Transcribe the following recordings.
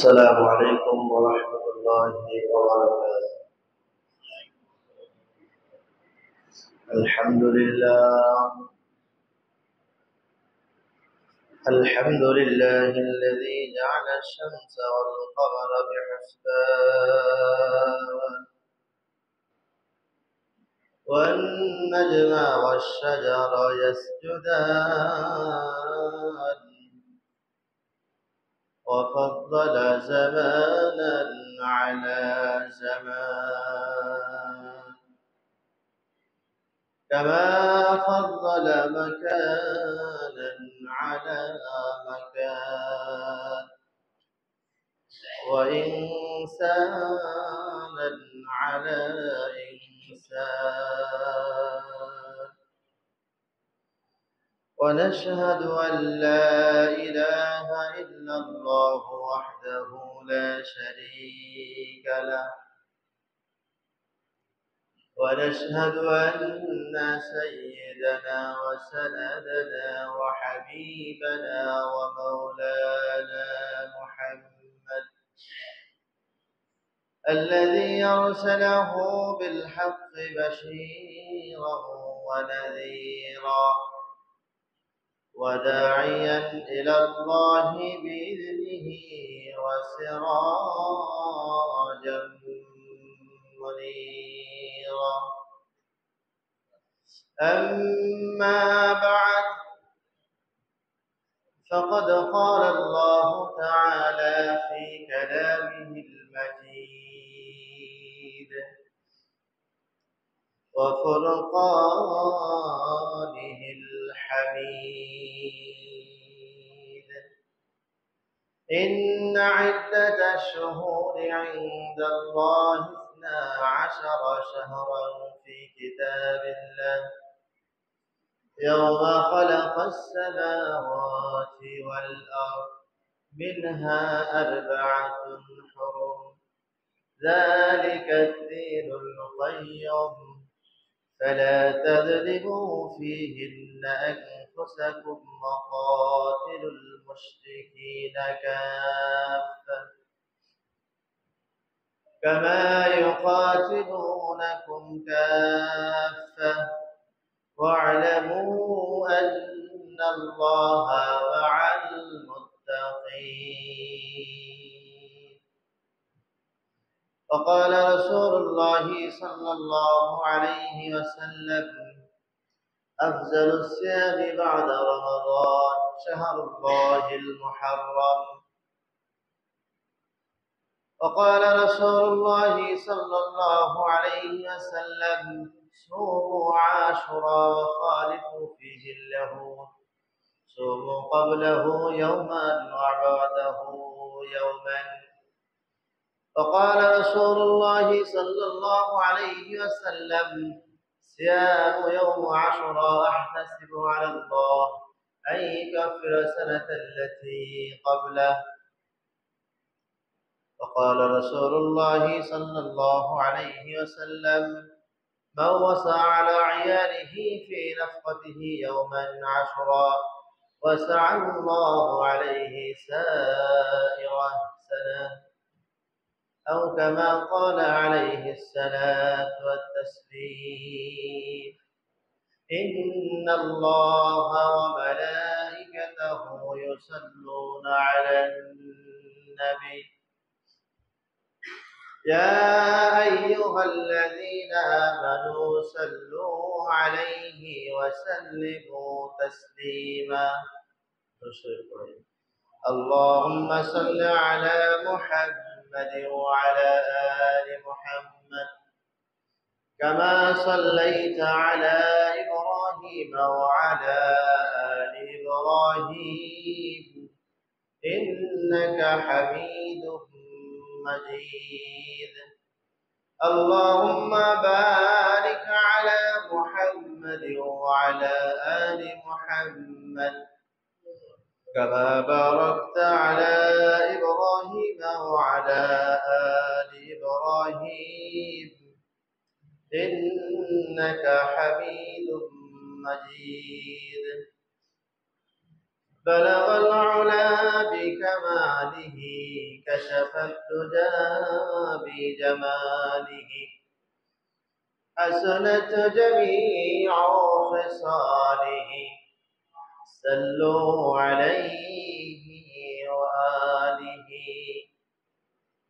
السلام عليكم ورحمة الله وبركاته. الحمد لله الذي جعل الشمس والقمر بحسبان والنجم والشجر يسجدان وفضل زمانا على زمان كما فضل مكانا على مكان وإنسانا على إنسان ونشهد أن لا إله إلا الله وحده لا شريك له ونشهد أن سيدنا وسندنا وحبيبنا ومولانا محمد الذي أرسله بالحق بشيرا ونذيرا وداعيا إلى الله بإذنه وسراجا منيرا. أما بعد فقد قال الله تعالى في كلامه المجيد وفرقانه الحميد إن عدة الشهور عند الله 12 شهرا في كتاب الله يوم خلق السماوات والأرض منها 4 حرم ذلك الدين القيم فلا تظلموا فيهن أنفسكم وقاتلوا المشركين كافة كما يقاتلونكم كافة واعلموا أن الله مع المتقين. وقال رسول الله صلى الله عليه وسلم أفضل الصيام بعد رمضان شهر الله المحرم. وقال رسول الله صلى الله عليه وسلم صوموا عاشوراء وخالفوا فيه اليهود صوموا قبله يوما وبعده يوما. وقال رسول الله صلى الله عليه وسلم صيام يوم عاشوراء أحتسب على الله أن يكفر سنة التي قبله. وقال رسول الله صلى الله عليه وسلم من وسع على عياله في نفقته يوما عاشوراء وسع الله عليه سائر سنة أو كما قال عليه الصلاة والتسليم إن الله وملائكته يصلون على النبي يا أيها الذين آمنوا صلوا عليه وسلموا تسليما. اللهم صل على محمد وعلى آل محمد كما صليت على إبراهيم وعلى آل إبراهيم إنك حميد مجيد. اللهم بارك على محمد وعلى آل محمد كما باركت على إبراهيم وعلى آل إبراهيم إنك حميد مجيد. بلغ العلا بكماله كشف الدجى بجماله حسنت جميع خصاله صلوا عليه وآله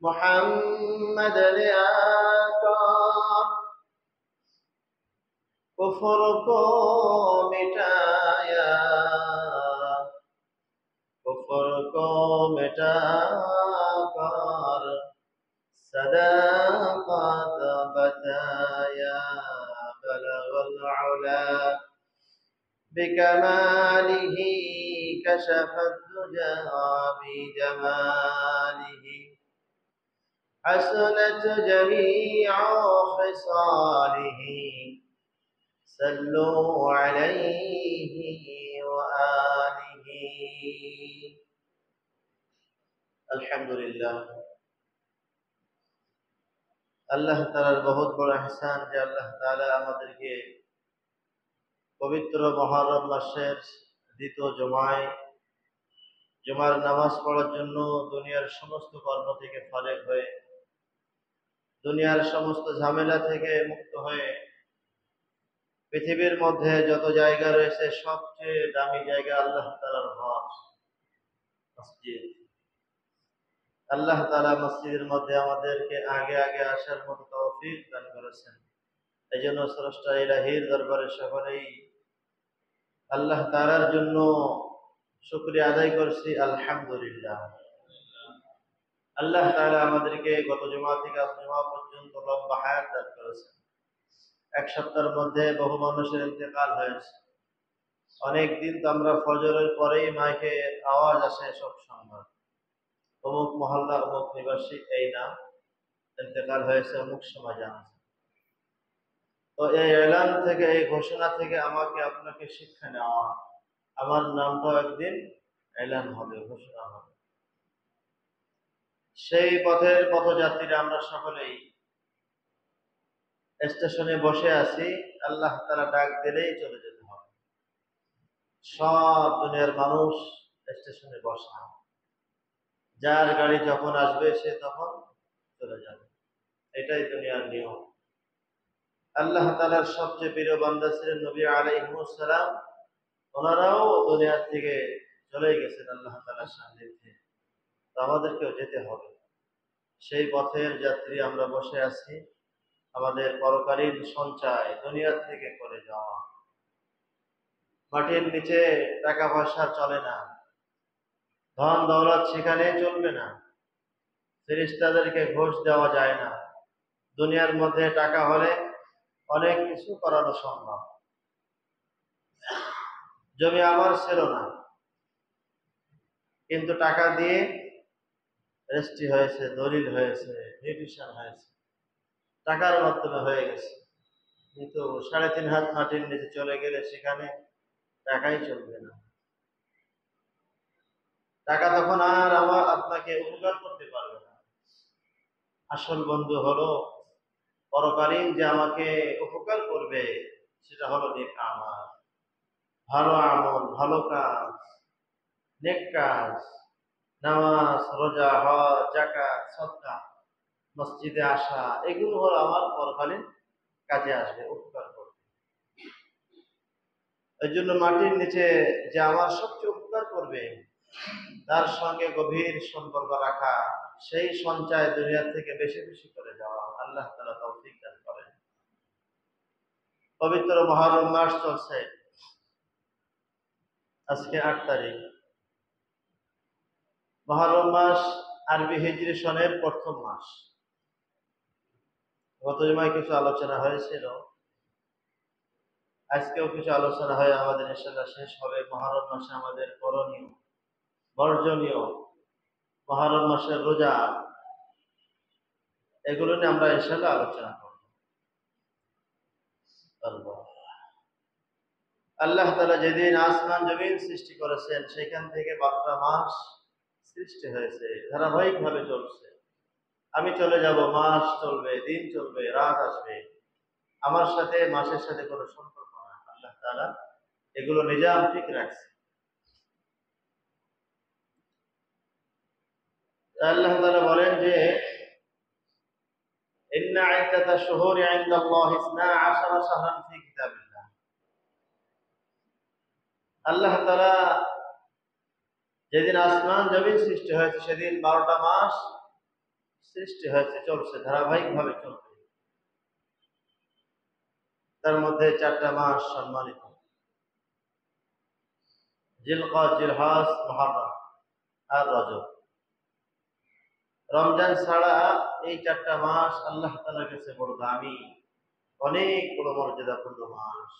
محمد آقا कुफ्र को मिटाया कुफ्र को मिटा कर सदाकत बताया बलगल उला बिकमालिह कशफ الدجى بجماله حسنت جميع خصاله صلوا عليه وآله الحمد لله আল্লাহ তাআলার বহুত বড় ইহসান যে আল্লাহ তাআলা আমাদেরকে পবিত্র মুহররম মাসের দ্বিতীয় জুমার নামাজ পড়ার জন্য দুনিয়ার সমস্ত কর্ম থেকে ফারেক হয়ে দুনিয়ার সমস্ত ঝামেলা থেকে মুক্ত হয়ে পৃথিবীর মধ্যে যত জায়গা রয়েছে সবচেয়ে দামি জায়গা আল্লাহ তাআলার ঘর মসজিদ। আল্লাহ তাআলা মসজিদের মধ্যে আমাদেরকে আগে আসার মতো তৌফিক দান করেছেন। এজন্য স্রষ্টা ইলাহির দরবারে সকলেই আল্লাহ তাআলার জন্য শুকরিয়া আদায় করছি, আলহামদুলিল্লাহ। আল্লাহ তাআলা আমাদেরকে গত জুমা থেকে আজ জুমা পর্যন্ত লম্বা হায়াত দান করেছেন। এক সপ্তাহের মধ্যে বহু মানুষের ইন্তেকাল হয়েছে। অনেক দিন তো আমরা ফজরের পরেই মাইকে আওয়াজ আসে সব সময়, অমুক মহল্লা অমুক নিবাসী এই নাম ইন্তেকাল হয়েছে অমুক সময় জানাচ্ছে। তো এই এলান থেকে এই ঘোষণা থেকে আমাকে আপনাকে শিক্ষা নেওয়া, আমার নামটাও একদিন এলান হবে, ঘোষণা হবে। সেই পথের পথযাত্রীরা আমরা সকলেই স্টেশনে বসে আছি, আল্লাহ তাআলা ডাক দিলেই চলে যেতে হবে। সব দুনিয়ার মানুষ স্টেশনে বসা, যার গাড়ি যখন আসবে সে তখন চলে যাবে, এটাই দুনিয়ার নিয়ম। আল্লাহ তাআলার সবচেয়ে প্রিয় বান্দা ছিলেন নবী আলাইহিস সালাম, ওনারাও দুনিয়া থেকে চলে গেছেন আল্লাহ তাআলার সান্নিধ্যে। তো আমাদেরকেও যেতে হবে। সেই পথের যাত্রী আমরা বসে আছি, আমাদের পরকালীন সঞ্চয় দুনিয়া থেকে করে যাওয়া। মাটির নিচে টাকা পয়সা চলে না, ধন দৌলত সেখানে চলবে না, ফেরেশতাদেরকে ঘুষ দেওয়া যায় না। দুনিয়ার মধ্যে টাকা হলে অনেক কিছু করানো সম্ভব। জমি আমার ছিল না, কিন্তু টাকা দিয়ে রেজিস্ট্রি হয়েছে, দলিল হয়েছে, মিউটেশন হয়েছে, টাকার মাধ্যমে হয়ে গেছে। কিন্তু 3.5 হাত মাটির নিচে চলে গেলে সেখানে টাকাই চলবে না। টাকা তখন আর আপনাকে উপকার করতে পারবে না। আসল বন্ধু হলো পরকালীন যে আমাকে উপকার করবে, সেটা হলো নেক আমল, ভালো আমল, ভালো কাজ, নেক কাজ, নামাজ, রোজা, হজ, যাকাত, সাদকা, মসজিদে আসা, এগুলো হলো আমার পরকালীন কাজে আসবে, উপকার করবে। এই জন্য মাটির নিচে যে আমার সবচেয়ে উপকার করবে তার সঙ্গে গভীর সম্পর্ক রাখা, সেই সঞ্চয় দুনিয়া থেকে বেশি বেশি করে যাওয়া। আল্লাহ তাআলা তৌফিক দান করেন। পবিত্র মুহররম মাস চলছে, আজকে 8 তারিখ। মুহররম মাস আরবি হিজরি সনের প্রথম মাস। গত জুমায় কিছু আলোচনা হয়েছিল, আজকেও কিছু আলোচনা হয়ে আমাদের ইনশাআল্লাহ শেষ হবে। মুহররম মাসে আমাদের করণীয়, বর্জনীয়, মুহররম মাসের রোজা, এগুলো নিয়ে আমরা ইনশাআল্লাহ আলোচনা করব। আল্লাহ তাআলা যেদিন আসমান জমিন সৃষ্টি করেছেন সেখান থেকে 12টা মাস সৃষ্টি হয়েছে, ধারাবাহিকভাবে চলছে। আমি চলে যাব, মাস চলবে, দিন চলবে, রাত আসবে, আমার সাথে মাসের সাথে কোনো সম্পর্ক না। আল্লাহ তাআলা এগুলো নিজাম ঠিক রাখছে। আল্লাহ তাআলা বলেন যে ইন্না ইদ্দাতাশ শুহুরি ইনদাল্লাহি 12 শাহরান ফি কিতাবিল্লাহ। আল্লাহ তাআলা যেদিন আসমান জমিন সৃষ্টি হয়েছে সেদিন 12টা মাস সৃষ্টি হয়েছে, চলছে, ধারাবাহিকভাবে চলছে। তার মধ্যে 4টা মাস সম্মানিত, জিলকদ, জিলহজ, মুহররম আর রজব। রমজান ছাড়া এই 4টা মাস আল্লাহ তাআলার কাছে বড় দামি, অনেক বড় মর্যাদাপূর্ণ মাস।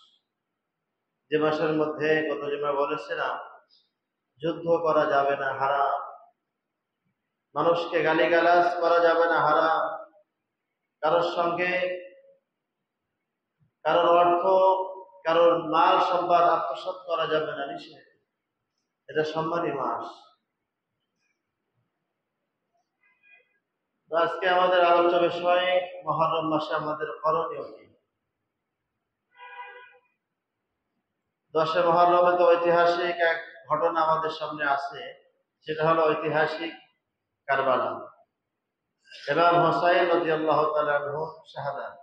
যে মাসের মধ্যে গত জুমা বলেছিলাম যুদ্ধ করা যাবে না, হারাম। মানুষকে গালিগালাজ করা যাবে না, হারাম। কারোর সঙ্গে কারোর অর্থ, কারোর মাল সম্পদ আত্মসাৎ করা যাবে না, নিষেধ। এটা সম্মানী মাস। আজকে আমাদের আলোচ্য বিষয়ে মুহররম মাসে আমাদের করণীয় কি। 10 মুহররমে তো ঐতিহাসিক এক ঘটনা আমাদের সামনে আছে, সেটা হলো ঐতিহাসিক কারবালা। ইমাম হুসাইন রাদিয়াল্লাহু তাআলা আনহু শাহাদাত।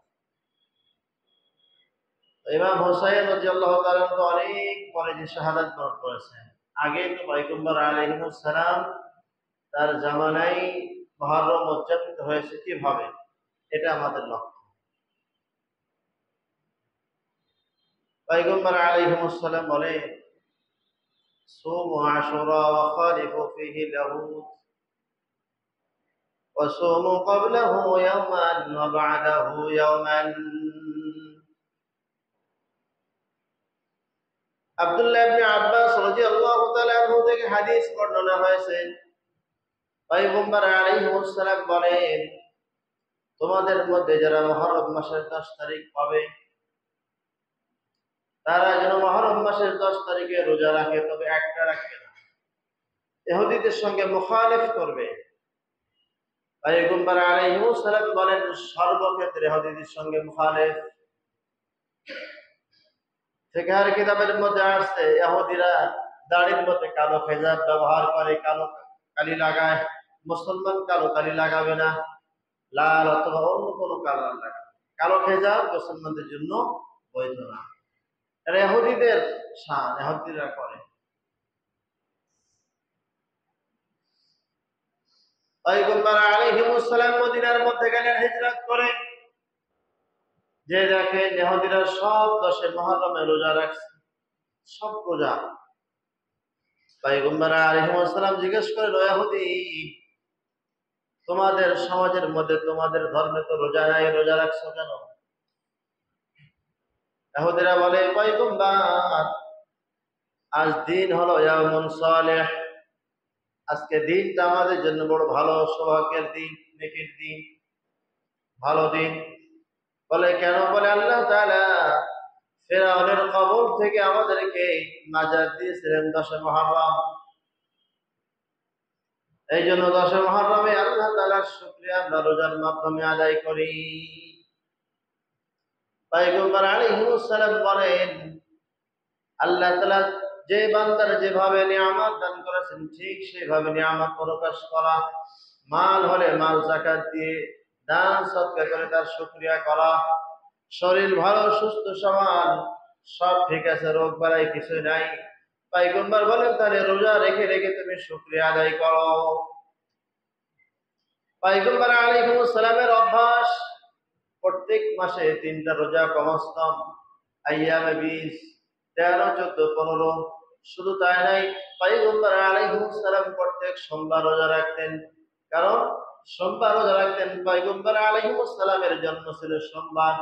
ইমাম হুসাইন রাদিয়াল্লাহু তাআলা তো অনেক পরে যে শাহাদাত বরণ করেছেন। আগে তো পয়গম্বর আলাইহিস সালাম তার জামানায় মুহররম উদযাপিত হয়েছে কিভাবে, এটা আমাদের লক্ষ্য। পয়গম্বর আলাইহিস সালাম বলে সুমু আশুরা ওয়া খালিফু ফীহি লাহুত ওয়া সুমু ক্বাবলাহু ইয়াওমান ওয়া বা'দাহু ইয়াওমান। আব্দুল্লাহ ইবনে আব্বাস রাদিয়াল্লাহু তাআলা আনহু থেকে হাদিস বর্ণনা হয়েছে, পয়গম্বর আলাইহিস সালাম বলেন, তোমাদের মধ্যে যারা মুহররম মাসের 10 তারিখ পাবে তারা যেন মুহররম মাসের 10 তারিখে রোজা রাখে, তবে একটা রাখবে না, ইহুদীদের সঙ্গে মুখালিফ করবে। পয়গম্বর আলাইহিস সালাম বলেন, সর্বক্ষেত্রে ইহুদীদের সঙ্গে মুখালিফ। ফিকহের কিতাবের মধ্যে আসছে ইহুদীরা দাড়ির মধ্যে কালো খেজাব ব্যবহার করে, কালো কালি লাগায়। মুসলমান কালো কালি লাগাবে না, লাল অথবা অন্য কোনো কালার লাগাবে। কালো খেজাব মুসলমানদের জন্য বৈধ না, এটা ইহুদীদের শান, ইহুদীরা করে। পয়গম্বর আলাইহিস সালাম মদিনার মধ্যে গেলেন হিজরত করে, যে দেখেন ইহুদীরা সব 10 মুহররমে রোজা রাখছে, সব রোজা। পয়গম্বর আলাইহিস সালাম জিজ্ঞেস করেন, ও ইহুদী, তোমাদের সমাজের মধ্যে, তোমাদের ধর্মে তো রোজা নাই, রোজা রাখছো কেন? ইহুদীরা বলে, পয়গম্বর, আজ দিন হলো ইয়াউমুন সালিহ, আজকে দিনটা আমাদের জন্য বড় ভালো, সৌভাগ্যের দিন, নেকির দিন, ভালো দিন। বলে কেন? বলে আল্লাহ তাআলা ফিরআউনের কবল থেকে আমাদেরকে নাজাত দিয়েছিলেন 10 মুহররম। এই জন্য 10 মুহররমে আল্লাহ তাআলার শুকরিয়া আমরা রোজার মাধ্যমে আদায় করি। পয়গম্বর আলাইহিস সালাম বলেন, আল্লাহ তাআলা যে বান্দার যেভাবে নিয়ামত দান করেছেন ঠিক সেভাবে নিয়ামত প্রকাশ করা, মাল হলে মাল যাকাত দিয়ে দান সদকা করে তার শুকরিয়া করা, শরীর ভালো সুস্থ সবল সব ঠিক আছে, রোগ বালাই কিছু নাই, পয়গম্বর বলেন তাহলে রোজা রেখে রেখে তুমি শুকরিয়া আদায় করো। পয়গম্বর আলাইহিস সালামের অভ্যাস প্রত্যেক মাসে 3টা রোজা কমস্তম, আইয়ামে 20, 13, 14, 15। শুধু তাই নাই, পয়গম্বর আলাইহিস সালাম প্রত্যেক সোমবার রোজা রাখতেন। কারণ সোমবার রোজা রাখতেন, পয়গম্বর আলাইহিস সালামের জন্ম ছিল সোমবার,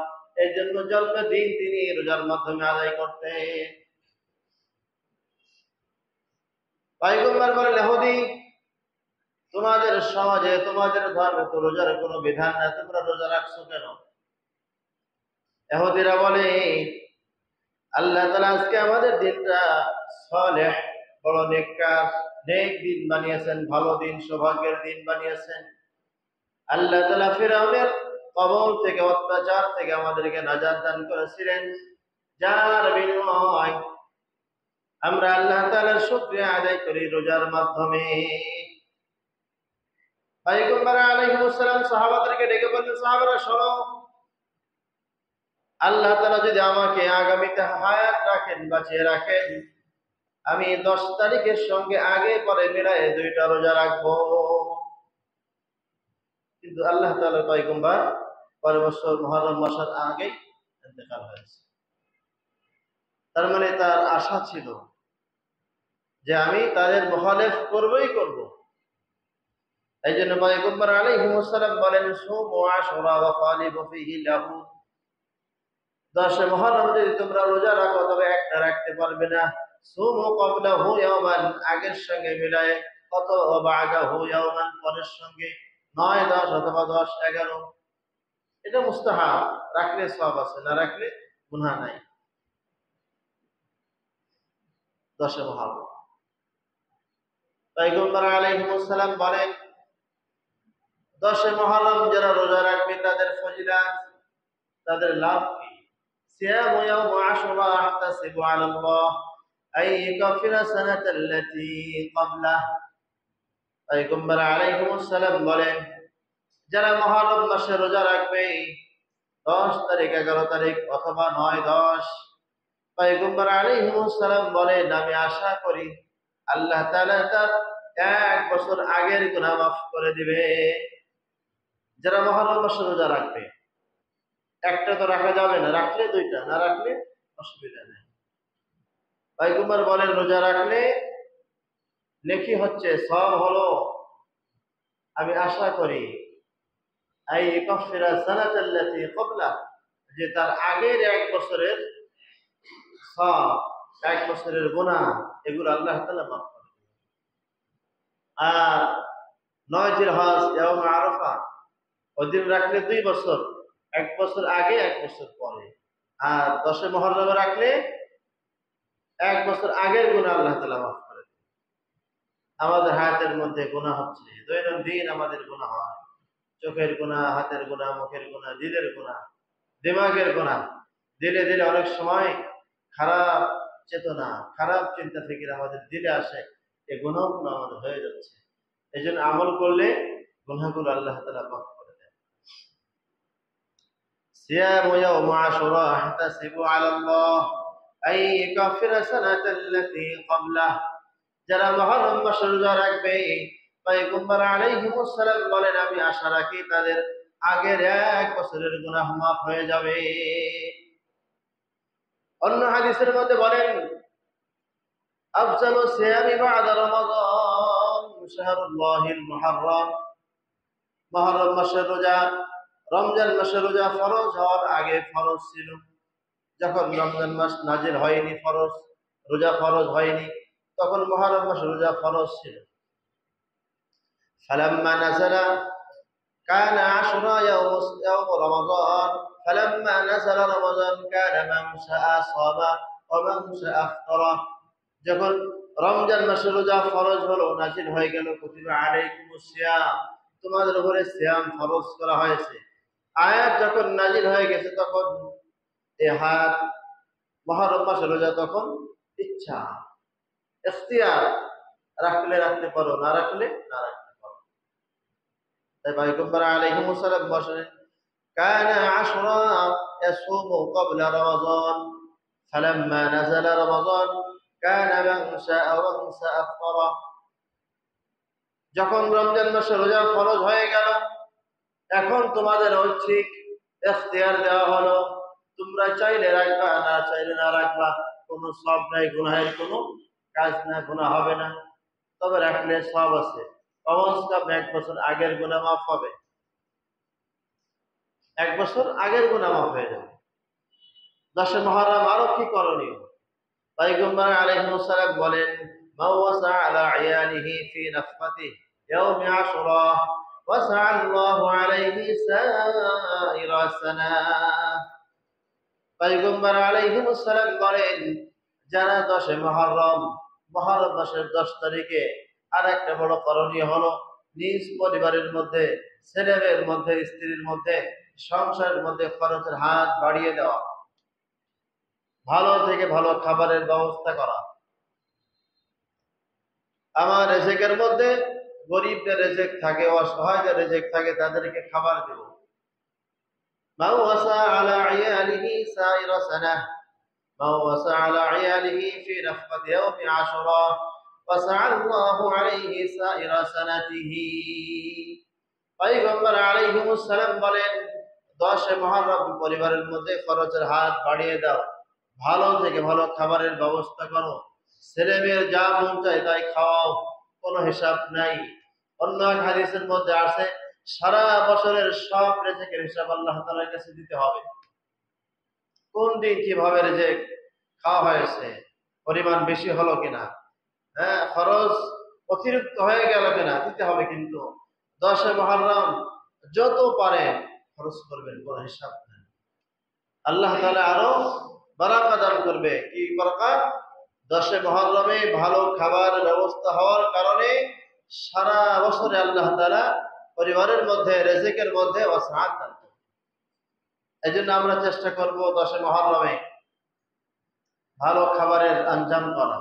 এই জন্য জন্মদিন তিনি রোজার মাধ্যমে আদায় করতেন। পয়গম্বর বলেন, ইহুদী, তোমাদের সমাজে, তোমাদের ধর্মে তো রোজার কোনো বিধান নাই, তোমরা রোজা রাখছো কেন? ইহুদীরা বলে, আল্লাহ তাআলা আজকে আমাদের দিনটা সালেহ, বড় নেককার, নেক দিন বানিয়েছেন, ভালো দিন, সৌভাগ্যের দিন বানিয়েছেন। আল্লাহ তাআলা ফিরআউনের কবল থেকে, অত্যাচার থেকে আমাদেরকে নাজাত দান করেছিলেন, যার বিনিময় আমরা আল্লাহ তাআলার শুকরিয়া আদায় করি রোজার মাধ্যমে। পয়গম্বর আলাইহিস সালাম সাহাবাদেরকে ডেকে বললেন, সাহাবারা শোনো, আল্লাহ তাআলা যদি আমাকে আগামীতে হায়াত রাখেন, বাঁচিয়ে রাখেন, আমি 10 তারিখের সঙ্গে আগে পরে মিলায়ে 2টা রোজা রাখবো। কিন্তু আল্লাহ তাআলা পয়গম্বর পরের বছর মুহররম মাসের আগেই ইন্তেকাল হয়েছে। তার মানে তার আশা ছিল যে আমি তাদের মুখালেফ করবই করব। এই জন্য পয়গম্বর আলাইহিস সালাম বলেন, সুমু আশুরা ওয়া খালিফু ফীহি লাহু, 10 মুহররম যদি তোমরা রোজা রাখো তবে একটা রাখতে পারবে না। সুমু ক্বাবলাহু ইয়াওমান, আগের সঙ্গে মিলায়ে, অথবা বা'দাহু ইয়াওমান, পরের সঙ্গে 9, 10 অথবা 10, 11। এটা মুস্তাহাব, রাখলে সওয়াব আছে, না রাখলে গুনাহ নাই। 10 মুহররম পয়গম্বর আলাইহিস সালাম বলেন, 10 মুহররম যারা রোজা রাখবে তাদের ফজিলত, তাদের লাভ কি? সিয়ামু ইয়াউম আশুরা আহতাসিবু আলা আল্লাহ আই ইয়াগফিরা সানাতাল্লাতী ক্বাবলাহ। পয়গম্বর আলাইহিস সালাম বলেন, যারা মুহররম মাসে রোজা রাখবে 10 তারিখ, 11 তারিখ অথবা 9, 10, পয়গম্বর আলাইহিস সালাম বলেন, আমি আশা করি আল্লাহ তাআলা তার 1 বছর আগের গুনাহ মাফ করে দিবে। যারা মুহররম মাসে রোজা রাখবে, একটা তো রাখা যাবে না, রাখলে 2টা, না রাখলে অসুবিধা নেই। পয়গম্বর বলেন, রোজা রাখলে নেকি হচ্ছে, সওয়াব হলো, আমি আশা করি আই ইয়াগফিরা সানাতাল্লাতী ক্বাবলাহ, যে তার আগের 1 বছরের সওয়াব, 1 বছরের গুনাহ, এগুলো আল্লাহ তাআলা মাফ করে দিবেন। আর 9 জিলহজ ইয়াউম আরাফা, ওই দিন রাখলে 2 বছর, 1 বছর আগে 1 বছর পরে। আর 10 মুহররম রাখলে 1 বছর আগের গুনাহ আল্লাহ তাআলা মাফ করে দিবেন। আমাদের হায়াতের মধ্যে গুনাহ হচ্ছে, দৈনন্দিন আমাদের গুনাহ হয়, চোখের গুনাহ, হাতের গুনাহ, মুখের গুনাহ, দিলের গুনাহ, দিমাগের গুনাহ। দিলে দিলে অনেক সময় খারাপ চেতনা, খারাপ চিন্তা ফিকির আমাদের দিলে আসে, এই গুনাহগুলো আমাদের হয়ে যাচ্ছে। এই জন্য আমল করলে গুনাহগুলো আল্লাহ তাআলা মাফ করে দেন। সিয়ামু ইয়াউম আশুরা আহতাসিবু আলা আল্লাহ আই ইয়াগফিরা সানাতাল্লাতী ক্বাবলাহ, যারা মুহররম মাসে রোজা রাখবে, পয়গম্বর আলাইহিস সালাম বলেন, আমি আশা রাখি তাদের আগের 1 বছরের গুনাহ মাফ হয়ে যাবে। অন্য হাদিসের মধ্যে বলেন, আফজালু সিয়ামি বা'দা রমাদান শাহরুল্লাহিল মুহাররম, মুহররম মাসের রোজা রমজান মাসের রোজা ফরজ হওয়ার আগে ফরজ ছিল। যখন রমজান মাস নাজিল হয়নি, ফরজ রোজা ফরজ হয়নি, তখন মুহররম মাসের রোজা ফরজ ছিল। ফালাম্মা নাযালা কানা আশুরা ইয়াউম রমাদান, ফালাম্মা নাযালা রমাদান কানা মান শাআ সামা ওয়া মান শাআ আফতারা, যখন রমজান মাসের রোজা ফরজ হলো, নাজিল হয়ে গেল, কুতিবা আলাইকুমুস সিয়াম, তোমাদের উপরে সিয়াম ফরজ করা হয়েছে, আয়াত যখন নাজিল হয়ে গেছে, তখন এই হায়াত মুহররম মাসের রোজা তখন ইচ্ছা, ইখতিয়ার, রাখলে রাখতে পারো, না রাখলে না রাখতে পারো। তাই পয়গম্বর আলাইহিস সালাম বলেন, কানা আশুরা ইয়াসুমু ক্বাবলা রমাদান ফালাম্মা নাযালা রমাদান কানা মান শাআ ওয়া মান শাআ আফতারা, যখন রমজান মাসে রোজা ফরজ হয়ে গেল, এখন তোমাদের ঐচ্ছিক ইখতিয়ার দেওয়া হলো, তোমরা চাইলে রাখবা, না চাইলে না রাখবা, কোনো সওয়াব নাই, গুনাহের কোনো কাজ না, গুনাহ হবে না। তবে রাখলে সওয়াব আছে, কমস কম 1 বছর আগের গুনাহ মাফ হবে, 1 বছর আগের গুনাহ মাফ হয়ে যাবে। 10 মুহররম আরো কি করণীয়? পয়গম্বর আলাইহিস সালাম বলেন, মান ওয়াসা আলা ইয়ালিহি ফি নাফকাতিহি ইয়াউম আশুরা ওয়াসা আল্লাহু আলাইহি সাইরা সানা। পয়গম্বর আলাইহিস সালাম বলেন, যারা 10 মুহররম, মুহররম মাসের 10 তারিখে, আর একটা বড় করণীয় হলো নিজ পরিবারের মধ্যে, ছেলেমেয়ের মধ্যে, স্ত্রীর মধ্যে, সংসারের মধ্যে খরচের হাত বাড়িয়ে দেওয়া, ভালো থেকে ভালো খাবারের ব্যবস্থা করা। আমার রিজিকের মধ্যে গরিবদের রিজিক থাকে, অসহায়দের রিজিক থাকে, তাদেরকে খাবার দেব। মাও ওয়াসা আলা আয়ালিহি সাইরা সানাহ, মাও ওয়াসা আলা আয়ালিহি ফি নাফকাত ইয়াউমি আশুরা ওয়াসা আল্লাহু আলাইহি সাইরা সানাতিহি। পয়গম্বর আলাইহিস সালাম বলেন, 10 মুহররম পরিবারের মধ্যে খরচের হাত বাড়িয়ে দাও, ভালো থেকে ভালো খাবারের ব্যবস্থা করো, ছেলে মেয়ের যা মন চায় তাই খাওয়াও, কোনো হিসাব নাই। অন্য এক হাদিসের মধ্যে আছে, সারা বছরের সব রিজিকের হিসাব আল্লাহ তাআলার কাছে দিতে হবে। কোন দিন কিভাবে রিজিক খাওয়া হয়েছে, পরিমাণ বেশি হলো কিনা, হ্যাঁ খরচ অতিরিক্ত হয়ে গেল কিনা, দিতে হবে। কিন্তু 10 মুহররম যত পারে খরচ করবেন, কোনো হিসাব নেই। আল্লাহ তাআলা আরো বারাকা দান করবে। কি বরকত? 10 মুহররমে ভালো খাবার ব্যবস্থা হওয়ার কারণে সারা বছরে আল্লাহ তাআলা পরিবারের মধ্যে রিজিকের মধ্যে ওয়াসআত দান করবে। এজন্য আমরা চেষ্টা করব 10 মুহররমে ভালো খাবারের আঞ্জাম করা,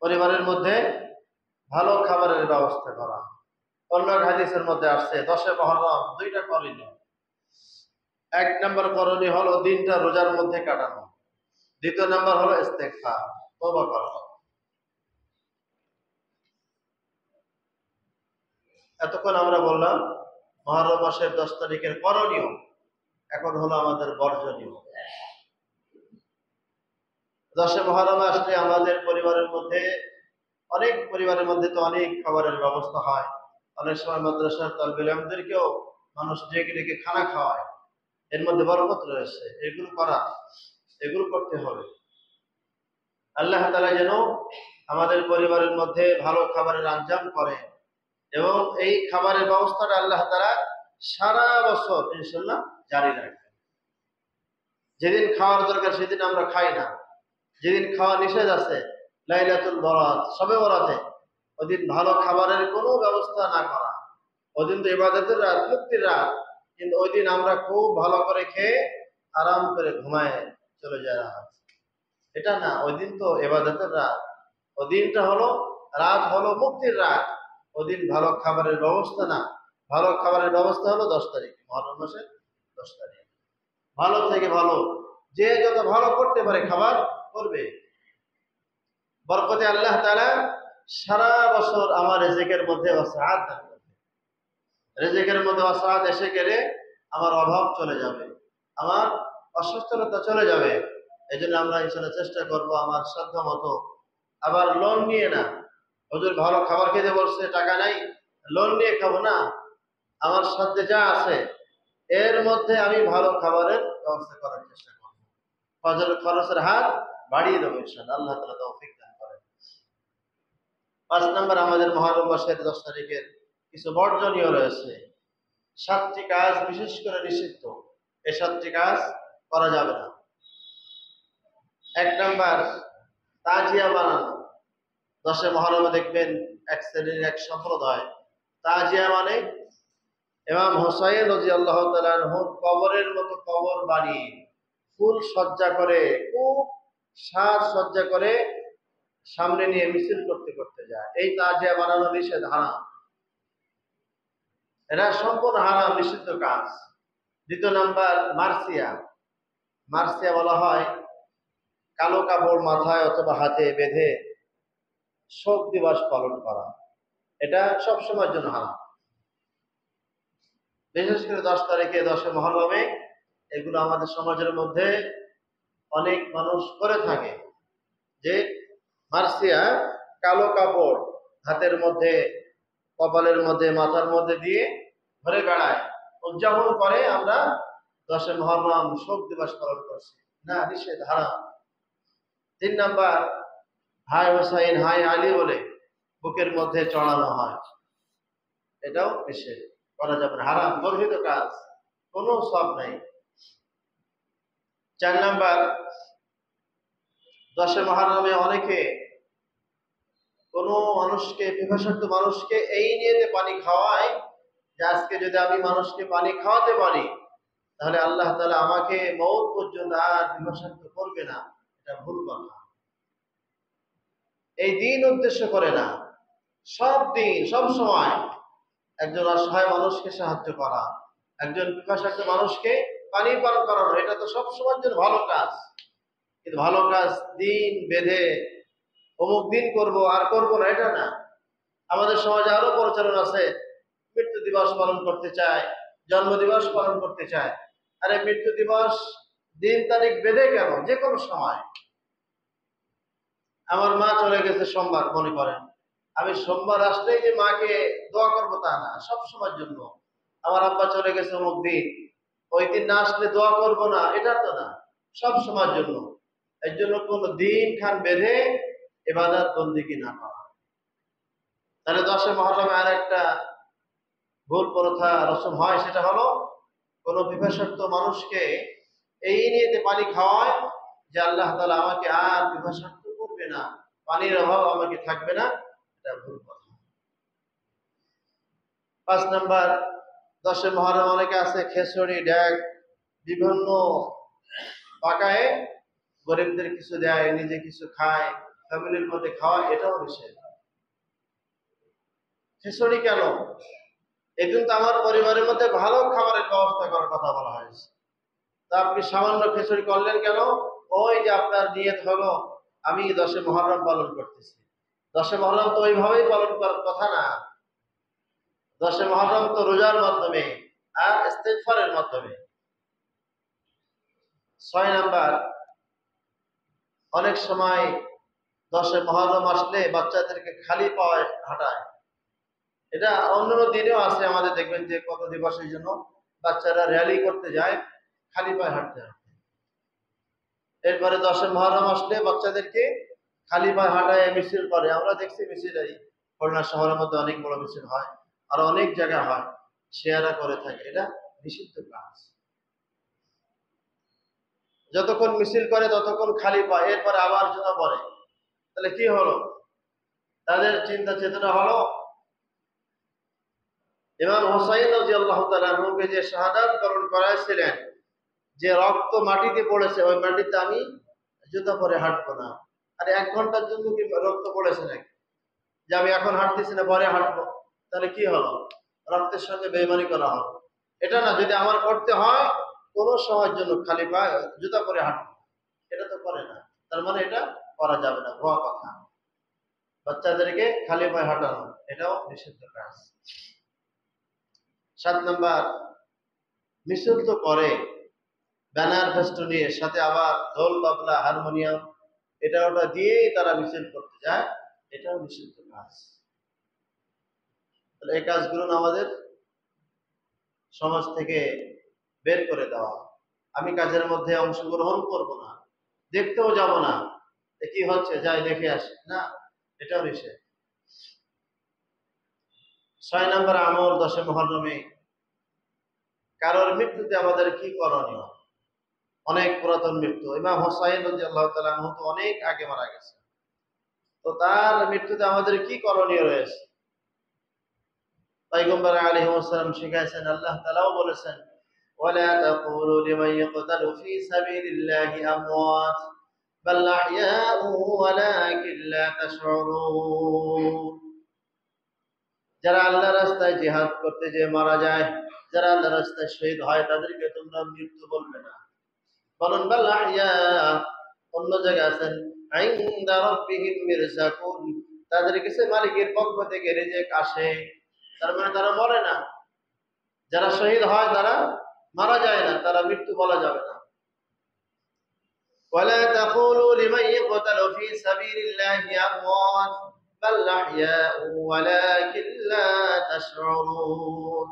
পরিবারের মধ্যে ভালো খাবারের ব্যবস্থা করা। অন্য হাদিসের মধ্যে আসছে 10 মুহররম 2টা করণীয়। 1 নম্বর করণীয় হলো দিনটা রোজার মধ্যে কাটানো, 2 নম্বর হলো ইস্তেগফার, তওবা করা। এতক্ষণ আমরা বললাম মুহররম মাসের 10 তারিখের করণীয়, এখন হলো আমাদের বর্জনীয়। 10 মুহররম আসলে আমাদের পরিবারের মধ্যে, অনেক পরিবারের মধ্যে তো অনেক খাবারের ব্যবস্থা হয়। অনেক সময় মাদ্রাসার তালিবে ইলমদেরকেও মানুষ ডেকে ডেকে খানা খাওয়ায়, এর মধ্যে বরকত রয়েছে। এগুলো করতে হবে। আল্লাহ তাআলা যেন আমাদের পরিবারের মধ্যে ভালো খাবারের আঞ্জাম করে, এবং এই খাবারের ব্যবস্থাটা আল্লাহ তাআলা সারা বছর ইনশাআল্লাহ জারি রাখবে। যেদিন খাওয়ার দরকার সেদিন আমরা খাই না, যেদিন খাওয়া নিষেধ আছে লাইলাতুল বরাত, শবে বরাতে, ওদিন ভালো খাবারের কোনো ব্যবস্থা না করা। ওদিন তো ইবাদতের রাত, মুক্তির রাত, কিন্তু ওই দিন আমরা খুব ভালো করে খেয়ে আরাম করে ঘুমায় চলে যায় রাত। এটা না, ওই দিন তো ইবাদতের রাত, ওই দিনটা হলো রাত, হলো মুক্তির রাত। ওদিন ভালো খাবারের ব্যবস্থা না, ভালো খাবারের ব্যবস্থা হলো 10 তারিখ, মুহররম মাসের 10 তারিখ। ভালো থেকে ভালো, যে যত ভালো করতে পারে খাবার করবে। বরকতে আল্লাহ তাআলা সারা বছর আমার রিজিকের মধ্যে ওয়াসআত দান করবে। রিজিকের মধ্যে ওয়াসআত এসে গেলে আমার অভাব চলে যাবে, আমার অসচ্ছলতা চলে যাবে। এজন্য আমরা ইনশাআল্লাহ চেষ্টা করব আমার সাধ্য মতো। আবার লোন নিয়ে না, হুজুর ভালো খাবার খেতে বলছে, টাকা নাই, লোন নিয়ে খাবো না। আমার সাধ্যে যা আছে এর মধ্যে আমি ভালো খাবারের ব্যবস্থা করার চেষ্টা করব। খরচের হাত বাড়িয়ে দেবো ইনশাআল্লাহ, আল্লাহ তাআলা তৌফিক দান করেন। 5 নম্বর, আমাদের মুহররম মাসের 10 তারিখের কিছু বর্জনীয় রয়েছে। 7টি কাজ বিশেষ করে নিষিদ্ধ, এই 7টি কাজ করা যাবে না। 1 নম্বর, তাজিয়া বানানো। 10 মুহররমে দেখবেন এক শ্রেণীর, এক সম্প্রদায় তাজিয়া মানে ইমাম হুসাইন রাদিয়াল্লাহু তাআলা আনহু কবরের মতো কবর বানিয়ে ফুল সজ্জা করে, খুব সাজ সজ্জা করে সামনে নিয়ে মিছিল করতে করতে যায়। এই তাজিয়া বানানো নিষেধ, হারাম। এটা সম্পূর্ণ হারাম, নিষিদ্ধ কাজ। 2 নম্বর, মার্সিয়া। মার্সিয়া বলা হয় কালো কাপড় মাথায় অথবা হাতে বেঁধে শোক দিবস পালন করা। এটা সবসময়ের জন্য হারাম। বিশেষ করে 10 তারিখে, 10 মুহররমে এগুলো আমাদের সমাজের মধ্যে অনেক মানুষ করে থাকে। যে মার্সিয়া, কালো কাপড় হাতের মধ্যে, কপালের মধ্যে, মাথার মধ্যে দিয়ে ঘুরে বেড়ায়, উদযাপন করে আমরা 10 মুহররম শোক দিবস পালন করছি। না, নিষেধ, হারাম। 3 নম্বর, হাই হুসাইন হাই আলী বলে বুকের মধ্যে চড়ানো হয়, এটাও নিষেধ, করা যাবে না, হারাম, গর্হিত কাজ, কোনো সওয়াব নাই। 4 নম্বর, 10 মুহররমে অনেকে কোনো মানুষকে, পিপাসার্ত মানুষকে এই নিয়ে পানি খাওয়ায় যে আজকে যদি আমি মানুষকে পানি খাওয়াতে পারি তাহলে আল্লাহ তাআলা আমাকে মওত পর্যন্ত আর পিপাসার্ত করবে না। এটা ভুল কথা, এই দিন উদ্দেশ্য করে না। সব দিন সব সময় একজন অসহায় মানুষকে সাহায্য করা, একজন পিপাসার্ত মানুষকে পানি পান করানো, এটা তো সব সময়ের জন্য ভালো কাজ। কিন্তু ভালো কাজ দিন বেঁধে অমুক দিন করব আর করব না, এটা না। আমাদের সমাজে আরো প্রচলন আছে, মৃত্যু দিবস পালন করতে চায়, জন্ম দিবস পালন করতে চায়। আরে মৃত্যু দিবস দিন তারিখ বেঁধে কেন? যে কোনো সময়। আমার মা চলে গেছে সোমবার, মনে করেন আমি সোমবার আসলেই যে মাকে দোয়া করবো তা না, সব সময়ের জন্য। আমার আব্বা চলে গেছে অমুক দিন, ওই দিন না আসলে দোয়া করবো না, এটা তো না, সব সময়ের জন্য। এর জন্য কোন দিন খান বেঁধে ইবাদত বন্দেগী না করা। তাহলে 10 মুহররমে আর একটা ভুল প্রথা রসম হয়, সেটা হলো কোন পিপাসার্ত মানুষকে এই নিয়েতে পানি খাওয়ায় যে আল্লাহ তাআলা আমাকে আর পিপাসার্ত করবে না, পানির অভাব আমাকে থাকবে না। এটা ভুল কথা। 5 নাম্বার, 10 মুহররম অনেকে আছে খেচড়ি ড্যাগ বিভিন্ন পাকায় গরিবদের কিছু দেয়, নিজে কিছু খায়, ফ্যামিলির মধ্যে খাওয়া, এটাও নিষেধ। খেচড়ি কেন? একদিন তো আমার পরিবারের মধ্যে ভালো খাবারের ব্যবস্থা করার কথা বলা হয়েছে, তা আপনি সামান্য খিচুড়ি করলেন কেন? ওই যে আপনার নিয়ত হলো আমি 10 মুহররম পালন করতেছি। 10 মুহররম তো ওইভাবেই পালন করার কথা না। 10 মুহররম তো রোজার মাধ্যমে আর ইস্তিগফারের মাধ্যমে। 6 নাম্বার, অনেক সময় 10 মুহররম আসলে বাচ্চাদেরকে খালি পায়ে হাঁটায়। এটা অন্যান্য দিনেও আছে, আমাদের দেখবেন যে কত দিবসের জন্য বাচ্চারা র্যালি করতে যায় খালি পায়ে হাঁটতে হয়। এরপরে 10 মুহররম আসলে বাচ্চাদেরকে খালি পায়ে হাঁটায় মিছিল করে। আমরা দেখছি মিছিল, এই খুলনা শহরের মধ্যে অনেক বড় মিছিল হয়, আর অনেক জায়গা হয়, শেয়ারা করে থাকে। এটা নিষিদ্ধ কাজ। যতক্ষণ মিছিল করে ততক্ষণ খালি পায়, এরপরে আবার জুতা পরে। তাহলে কি হলো? তাদের চিন্তা চেতনা হলো ইমাম হুসাইন রাদিয়াল্লাহু তাআলা আনহুকে যে শাহাদাত বরণ করাইছিলেন, যে রক্ত মাটিতে পড়েছে, ওই মাটিতে আমি জুতা পরে হাঁটবো না। আর 1 ঘন্টার জন্য কি রক্ত পড়েছে নাকি যে আমি এখন হাঁটতেছি না, পরে হাঁটবো? তাহলে কি হলো? রক্তের সঙ্গে বেইমানি করা হলো। এটা না, যদি আমার করতে হয় কোন সময়ের জন্য খালি পায়ে জুতা পরে হাঁটবো, এটা তো করে না। তার মানে এটা করা যাবে না, ভুয়া কথা। বাচ্চাদেরকে খালি পায়ে হাঁটানো এটাও নিষিদ্ধ কাজ। 7 নাম্বার, মিছিল তো করে ব্যানার ফেস্টুন নিয়ে, সাথে আবার ঢোল তবলা হারমোনিয়াম এটা ওটা দিয়েই তারা মিছিল করতে যায়, এটাও নিষিদ্ধ কাজ। তাহলে এই কাজগুলো আমাদের সমাজ থেকে বের করে দেওয়া। আমি কাজের মধ্যে অংশগ্রহণ করব না, দেখতেও যাব না, কি হচ্ছে যাই দেখে আসি না, এটাও নিষেধ। 6 নাম্বার আমল 10 মুহররমে, কারোর মৃত্যুতে আমাদের কি করণীয়? অনেক পুরাতন মৃত্যু, ইমাম হুসাইন রাদিয়াল্লাহু তাআলা আনহু তো অনেক আগে মারা গেছে, তো তার মৃত্যুতে আমাদের কি করণীয় রয়েছে? পয়গম্বর আলাইহিস সালাম শিখাইছেন, আল্লাহ তাআলাও বলেছেন ওয়ালা তাকুলু লিমান ইয়াকতালু ফি সাবিলিল্লাহি আমওয়াত বাল আহইয়াউ ওয়ালাকিন লা তাশউরুন। যারা আল্লাহর রাস্তায় জিহাদ করতে যে মারা যায়, যারা আল্লাহর রাস্তায় শহীদ হয়, তাদেরকে তোমরা মৃত্যু বলবে না, বলুন বাল আহইয়া। অন্য জায়গায় আছেন ইনদা রাব্বিহিম ইরযাকুন, তাদের কাছে মালিকের পক্ষ থেকে রিজিক আসে। তার মানে তারা মরে না। যারা শহীদ হয় তারা মারা যায় না, তারা মৃত্যু বলা যাবে না। ওয়ালা তাকুলু লিমান ইয়াকতালু ফি সাবিলিল্লাহি আমওয়াত বাল আহইয়াউ ওয়ালাকিন লা তাশউরুন।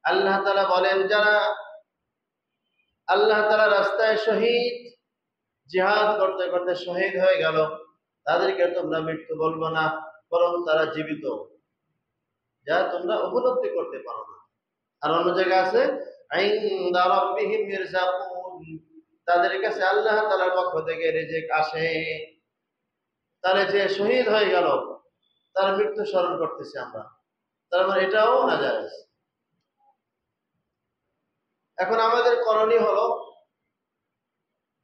আল্লাহ তাআলা বলেন, যারা আল্লাহ তাআলার রাস্তায় শহীদ, জিহাদ করতে করতে শহীদ হয়ে গেল, তাদেরকে তোমরা মৃত্যু বলবো না, বরং তারা জীবিত, যা তোমরা উপলব্ধি করতে পারো না। আর অন্য জায়গা আছে ইনদা রাব্বিহিম ইরযাকুন, তাদের কাছে আল্লাহ তাআলার পক্ষ থেকে রিজিক আসে। তাহলে যে শহীদ হয়ে গেল তার মৃত্যু স্মরণ করতেছি আমরা, তার মানে এটাও নাজায়েজ। এখন আমাদের করণীয় হলো,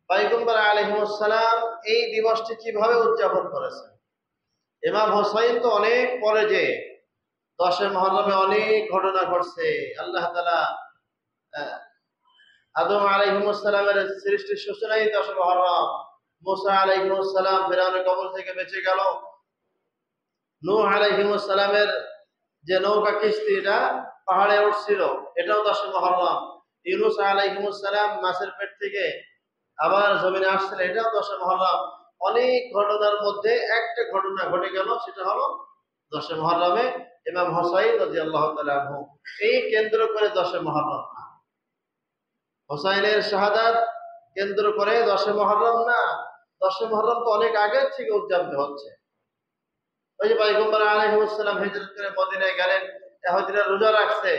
পয়গম্বর আলাইহিস সালাম এই দিবসটি কিভাবে উদযাপন করেছেন? ইমাম হোসাইন তো অনেক পরে, যে 10 মুহররমে অনেক ঘটনা ঘটছে। আল্লাহ তাআলা আদম আলাইহিস সালামের সৃষ্টির সূচনাই 10 মুহররম। মুসা আলাইহিস সালাম ফিরআউনের কবর থেকে বেঁচে গেল। নূহ আলাইহিস সালামের যে নৌকা কিস্তি এটা পাহাড়ে উঠছিল, এটাও 10 মুহররম। ইউনূস আলাইহিস সালাম মাছের পেট থেকে আবার জমিনে আসছিল, এটাও 10 মুহররম। অনেক ঘটনার মধ্যে একটা ঘটনা ঘটে গেল, সেটা হলো 10 মুহররমে ইমাম হোসাইন রাদিয়াল্লাহু তাআলা আনহু। এই কেন্দ্র করে 10 মুহররম না, হোসাইনের শাহাদাত কেন্দ্র করে 10 মুহররম না। 10 মুহররম তো অনেক আগে থেকে উদযাপিত হচ্ছে। ওই যে পয়গম্বর আলাইহিস সালাম হিজরত করে মদিনায় গেলেন, ইহুদিরা রোজা রাখছে।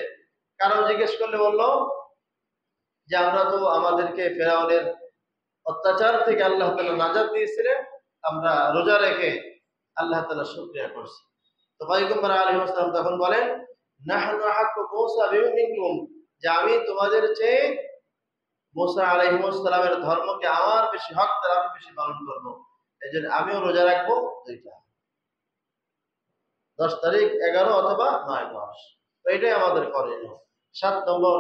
কারণ জিজ্ঞেস করলে বলল যে আমরা তো আমাদেরকে ফেরাউনের অত্যাচার থেকে আল্লাহ তাআলা নাজাত দিয়েছিলেন, আমরা রোজা রেখে আল্লাহ তাআলা শুকরিয়া করছি। তো পয়গম্বর আলাইহিস সালাম তখন বলেন, নাহনু হাক্কু মুসা বিমিনকুম, যে আমি তোমাদের চেয়ে মুসা আলাইহিস সালামের ধর্মকে আমার বেশি হক, তার আমি বেশি পালন করব। এজন্য আমিও রোজা রাখবো দুইটা, 10 তারিখ, 11 অথবা 9, 10। তো এটাই আমাদের করণীয়। 7 নম্বর,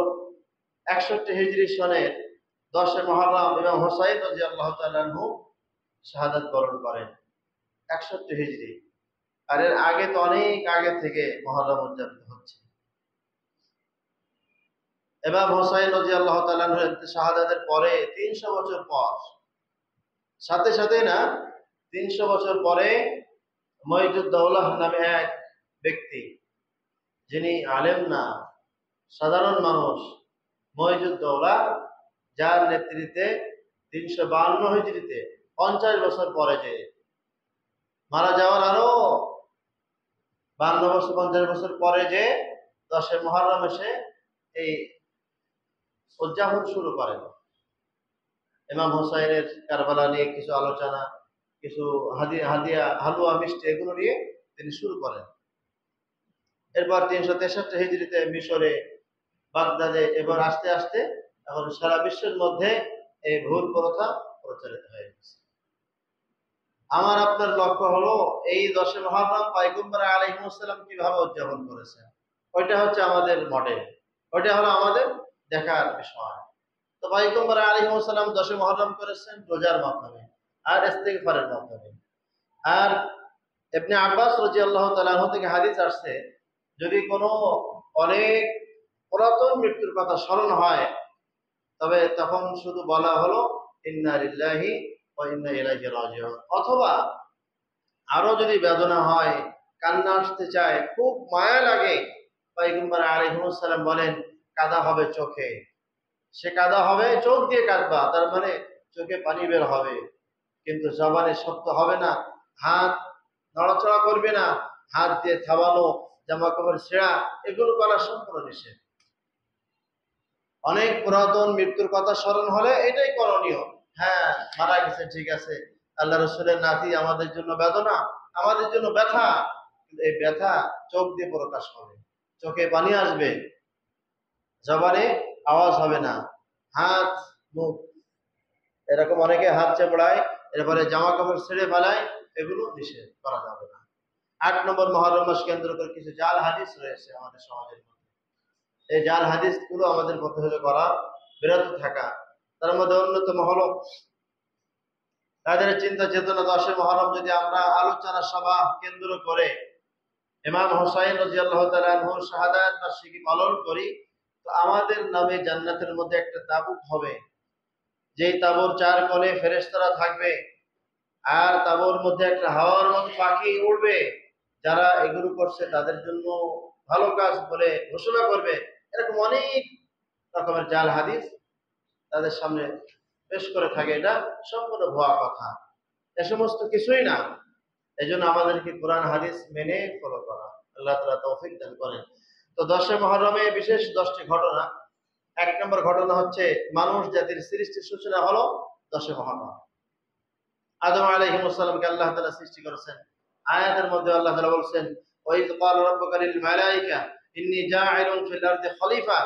61 হিজরি সনের 10 মুহররম ইমাম হোসাইন রাদিয়াল্লাহু তাআলা আনহু শাহাদাত বরণ করেন। 61 হিজরি, আর এর আগে তো অনেক আগে থেকে মুহররম উদযাপিত হচ্ছে। ইমাম হোসাইন রাদিয়াল্লাহু তাআলা আনহুর শাহাদাতের পরে 300 বছর পর, সাথে সাথে না, 300 বছর পরে মুঈজুদ্দৌলাহ নামে এক ব্যক্তি, যিনি আলেম না, সাধারণ মানুষ, মুঈজুদ্দৌলাহ, যার নেতৃত্বে 352 হিজরিতে 50 বছর পরে, যে মারা যাওয়ার আরো 52 বছর 50 বছর পরে, যে 10 মুহররম এসে এই উদযাপন শুরু করেন। ইমাম হোসাইনের কারবালা নিয়ে কিছু আলোচনা, কিছু হাদিয়া, হালুয়া, মিষ্টি, এগুলো নিয়ে তিনি শুরু করেন। এরপর 363 হিজরিতে মিশরে, বাগদাদে, এবার আস্তে আস্তে এখন সারা বিশ্বের মধ্যে এই ভুল প্রথা প্রচারিত হয়ে গেছে। আমার আপনার লক্ষ্য হলো এই 10 মুহররম পয়গম্বর আলাইহিস সালাম কিভাবে উদযাপন করেছেন, ওইটা হচ্ছে আমাদের মডেল, ওইটা হলো আমাদের দেখার বিষয়। তো পয়গম্বর আলাইহিস সালাম 10 মুহররম করেছেন রোজার মাধ্যমে আর ইস্তিগফারের মাধ্যমে। আর ইবনে আব্বাস রাদিয়াল্লাহু তাআলা আনহু থেকে হাদিস আসছে, যদি কোনো অনেক পুরাতন মৃত্যুর কথা স্মরণ হয়, তবে তখন শুধু বলা হলো ইন্না লিল্লাহি ওয়া ইন্না ইলাইহি রাজিউন। অথবা আরো যদি বেদনা হয়, কান্না আসতে চায়, খুব মায়া লাগে, পয়গম্বর আলাইহিস সালাম বলেন কাদা হবে চোখে। সে কাদা হবে, চোখ দিয়ে কাঁদবা, তার মানে চোখে পানি বের হবে, কিন্তু জবানে শব্দ হবে না, হাত নড়াচড়া করবে না, হাত দিয়ে থাবানো, জামা কাপড় ছেঁড়া, এগুলো করা সম্পূর্ণ নিষেধ। অনেক পুরাতন মৃত্যুর কথা স্মরণ হলে এটাই করণীয়। হ্যাঁ, মারা গেছে, ঠিক আছে, আল্লাহ রসুলের নাতি, আমাদের জন্য বেদনা, আমাদের জন্য ব্যথা, কিন্তু এই ব্যথা চোখ দিয়ে প্রকাশ হবে, চোখে পানি আসবে, জবানে আওয়াজ হবে না, হাত মুখ, এরকম অনেকে হাত চেপড়ায়, এরপরে জামা কাপড় ছেড়ে ফেলায়, এগুলো নিষেধ করা যাবে না। 8 নম্বর, মুহররম মাস কেন্দ্র করে কিছু জাল হাদিস রয়েছে আমাদের সমাজের মধ্যে। এই জাল হাদিস গুলো আমাদের প্রতিহত করা, বিরত থাকা। তার মধ্যে অন্যতম হলো তাদের চিন্তা চেতনা 10 মুহররম যদি আমরা আলোচনা সভা কেন্দ্র করে ইমাম হোসাইন রাদিয়াল্লাহু তাআলা আনহুর শাহাদাত বার্ষিকী পালন করি, তো আমাদের নামে জান্নাতের মধ্যে একটা তাবুক হবে, যেই তাবুর 4 কোণে ফেরেশতারা থাকবে, আর তাবুর মধ্যে একটা হাওয়ার মতো পাখি উড়বে, যারা এগুলো করছে তাদের জন্য ভালো কাজ বলে ঘোষণা করবে। এরকম অনেক রকমের জাল হাদিস তাদের সামনে পেশ করে থাকে, এটা সম্পূর্ণ ভুয়া কথা, এ সমস্ত কিছুই না। এই জন্য আমাদেরকে কোরআন হাদিস মেনে ফলো করা, আল্লাহ তাআলা তৌফিক দান করেন। তো 10 মুহররমে বিশেষ 10টি ঘটনা। 1 নম্বর ঘটনা হচ্ছে মানুষ জাতির সৃষ্টির সূচনা হলো 10 মুহররম। আদম আলাইহিস সালামকে আল্লাহ তাআলা সৃষ্টি করেছেন। আয়াতের মধ্যে আল্লাহ তাআলা বলেন, ওয়াইদ ক্বালা রাব্বুকা লিল মালায়েকা ইন্নী জাa'ইলুন ফিল আরদি খলিফা।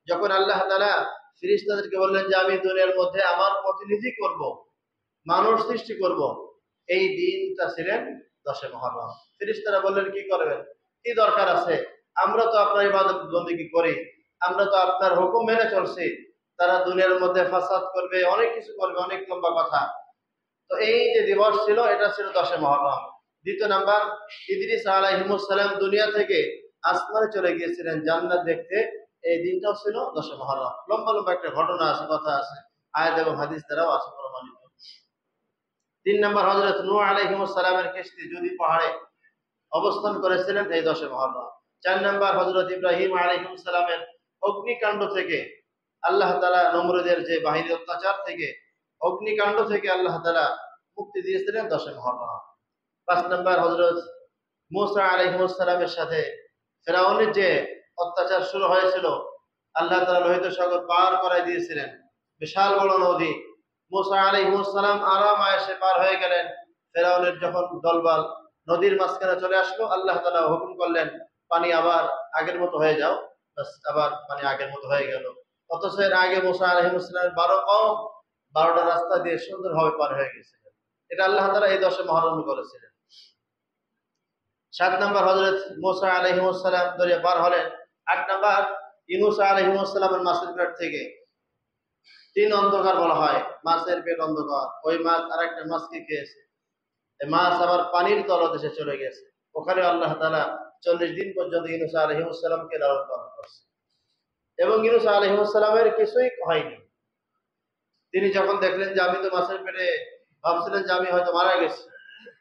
যখন আল্লাহ তাআলা ফেরেশতাদেরকে বললেন যে আমি দুনিয়ার মধ্যে আমার প্রতিনিধি করব, মানুষ সৃষ্টি করব, এই দিনটা ছিলেন 10 মুহররম। ফেরেশতারা বললেন, কি করবেন, কি দরকার আছে, আমরা তো আপনার ইবাদত বন্দেগী করি, আমরা তো আপনার হুকুম মেনে চলছি, তারা দুনিয়ার মধ্যে ফাসাদ করবে, অনেক কিছু করবে, অনেক লম্বা কথা। তো এই যে দিবস ছিল, এটা ছিল 10 মুহররম। দ্বিতীয় নাম্বার, ইদ্রিস আলাইহিস সালাম দুনিয়া থেকে আসমানে চলে গিয়েছিলেন জান্নাত দেখতে, এই দিনটাও ছিল 10 মুহররম। লম্বা লম্বা একটা ঘটনা আছে, কথা আছে, আয়াত এবং হাদিস দ্বারাও আছে প্রমাণিত। 3 নাম্বার, হযরত নূহ আলাইহিস সালামের কিস্তি জুদি পাহাড়ে অবস্থান করেছিলেন এই 10 মুহররম। 4 নাম্বার, হযরত ইব্রাহিম আলাইহিস সালামের অগ্নিকাণ্ড থেকে আল্লাহ তাআলা নমরুদের যে বাহিনীর অত্যাচার থেকে, অগ্নিকাণ্ড থেকে আল্লাহ তাআলা মুক্তি দিয়েছিলেন 10 মুহররম। 5 নাম্বার, হযরত মূসা আলাইহিস সালামের সাথে ফেরাউনের যে অত্যাচার শুরু হয়েছিল, আল্লাহ তাআলা লোহিত সাগর পার করায় দিয়েছিলেন, বিশাল বড় নদী। মূসা আলাইহিস সালাম আরাম আয়েশে পার হয়ে গেলেন। ফেরাউনের যখন দলবল নদীর মাঝখানে চলে আসলো, আল্লাহ তাআলা হুকুম করলেন, পানি আবার আগের মতো হয়ে যাও। বাস, আবার পানি আগের মতো হয়ে গেল। অথচ এর আগে মূসা আলাইহিস সালামের 12 কওম 12টা রাস্তা দিয়ে সুন্দরভাবে পার হয়ে গেছিলেন। এটা আল্লাহ তাআলা এই 10 মুহররম করেছিলেন। 7 নাম্বার, হযরত মূসা আলাইহিস সালাম দরিয়া পার হলেন। 8 নাম্বার, ইউনূস আলাইহিস সালামের মাছের পেট থেকে 3 অন্ধকার বলা হয়, মাছের পেট অন্ধকার, ওই মাছ আরেকটা মাছকে খেয়েছে, এই মাছ আবার পানির তলদেশে চলে গেছে, ওখানে আল্লাহ তাআলা 40 দিন পর্যন্ত ইউনূস আলাইহিস সালামকে লালন পালন করছে এবং ইউনূস আলাইহিস সালামের কিছুই হয়নি। তিনি যখন দেখলেন যে আমি তো মাছের পেটে, ভাবছিলেন যে আমি হয়তো মারা গেছি,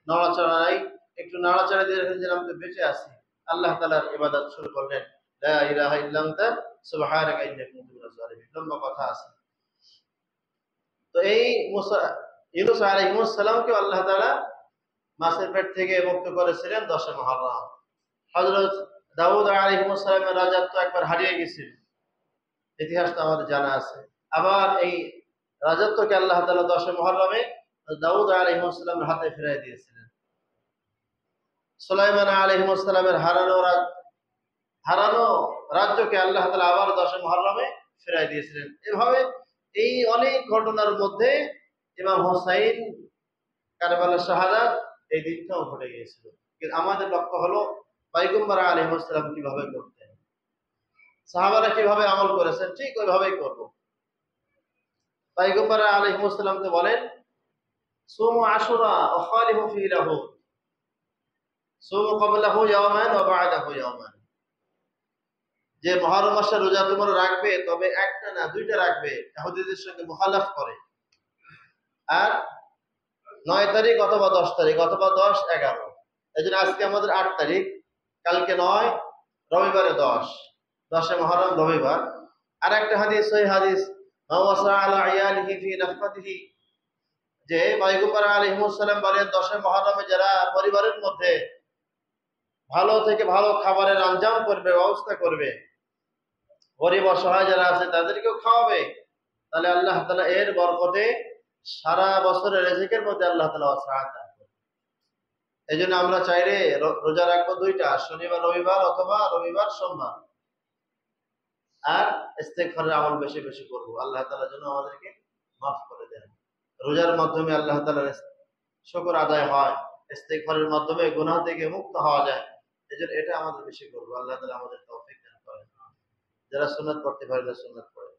নড়াচড়া নাই, একটু নাড়াচাড়া দিয়ে দেখলেন যে আমি তো বেঁচে আছি, আল্লাহ তাআলার ইবাদত শুরু করলেন, লা ইলাহা ইল্লা আনতা সুবহানাকা ইন্নী কুনতু মিনাজ জালিমিন। লম্বা কথা আছে। তো এই ইউনূস আলাইহিস সালামকে আল্লাহ তাআলা মাছের পেট থেকে মুক্ত করেছিলেন 10 মুহররম। হযরত দাউদ আলাইহিস সালামের রাজত্ব একবার হারিয়ে গেছিল, ইতিহাস তো আমাদের জানা আছে। আবার এই রাজত্বকে আল্লাহ তাআলা 10 মুহররমে দাউদ আলাইহিস সালামের হাতে ফিরিয়ে দিয়েছিলেন। সুলাইমান আলাইহিস সালামের হারানো রাজ্যকে আল্লাহ তাআলা আবার 10 মুহররমে ফিরিয়ে দিয়েছিলেন। এভাবে এই অনেক ঘটনার মধ্যে ইমাম হোসাইন কারবালার শাহাদাত, এই দিনটাও ঘটে গিয়েছিল। কিন্তু আমাদের লক্ষ্য হলো পয়গম্বর আলাইহিস সালাম কিভাবে করতেন, সাহাবারা কিভাবে আমল করেছেন, ঠিক ওইভাবেই করব। পয়গম্বর আলাইহিস সালাম তো বলেন, সুমু আশুরা ওয়া খালিফু ফি লাহু, সুমু ক্বাবলাহু ইয়াওমান ওয়া বা'দাহু ইয়াওমান। যে মুহররম মাসের রোজা তোমরা রাখবে, তবে একটা না দুইটা রাখবে, ইহুদীদের সঙ্গে মুখালাফ করে। আর 9 তারিখ অথবা 10 তারিখ অথবা 10, 11, এজন্য আজকে আমাদের 8 তারিখ, কালকে 9, রবিবারে 10 মুহররম রবিবার। আর একটা হাদিস, সহিহ হাদিস, মাওয়াসা আলা ইয়ালিহি ফি নাফকাতিহি, যে পয়গম্বর আলাইহিস সালাম বলেন 10 মুহররমে যারা পরিবারের মধ্যে ভালো থেকে ভালো খাবারের আঞ্জাম করবে, ব্যবস্থা করবে, গরিব অসহায় যারা আছে তাদেরকেও খাওয়াবে, তাহলে আল্লাহ তাআলা এর বরকতে সারা বছরের রিজিকের মধ্যে আল্লাহ তাআলা ওয়াসআত দান করবে। এজন্য আমরা চাইলে রোজা রাখবো 2টা, শনিবার রবিবার অথবা রবিবার সোমবার, আর ইস্তেগফারের আমল বেশি বেশি করব, আল্লাহ তাআলা যেন আমাদেরকে মাফ করে দেন। রোজার মাধ্যমে আল্লাহ তাআলার শুকর আদায় হয়, ইস্তেগফারের মাধ্যমে গুনাহ থেকে মুক্ত হওয়া যায়। এজন্য এটা আমাদের বেশি করব। আল্লাহ তাআলা আমাদের তৌফিক দান করেন। যারা সুন্নাত পড়তে পারে, সুন্নাত পড়ে।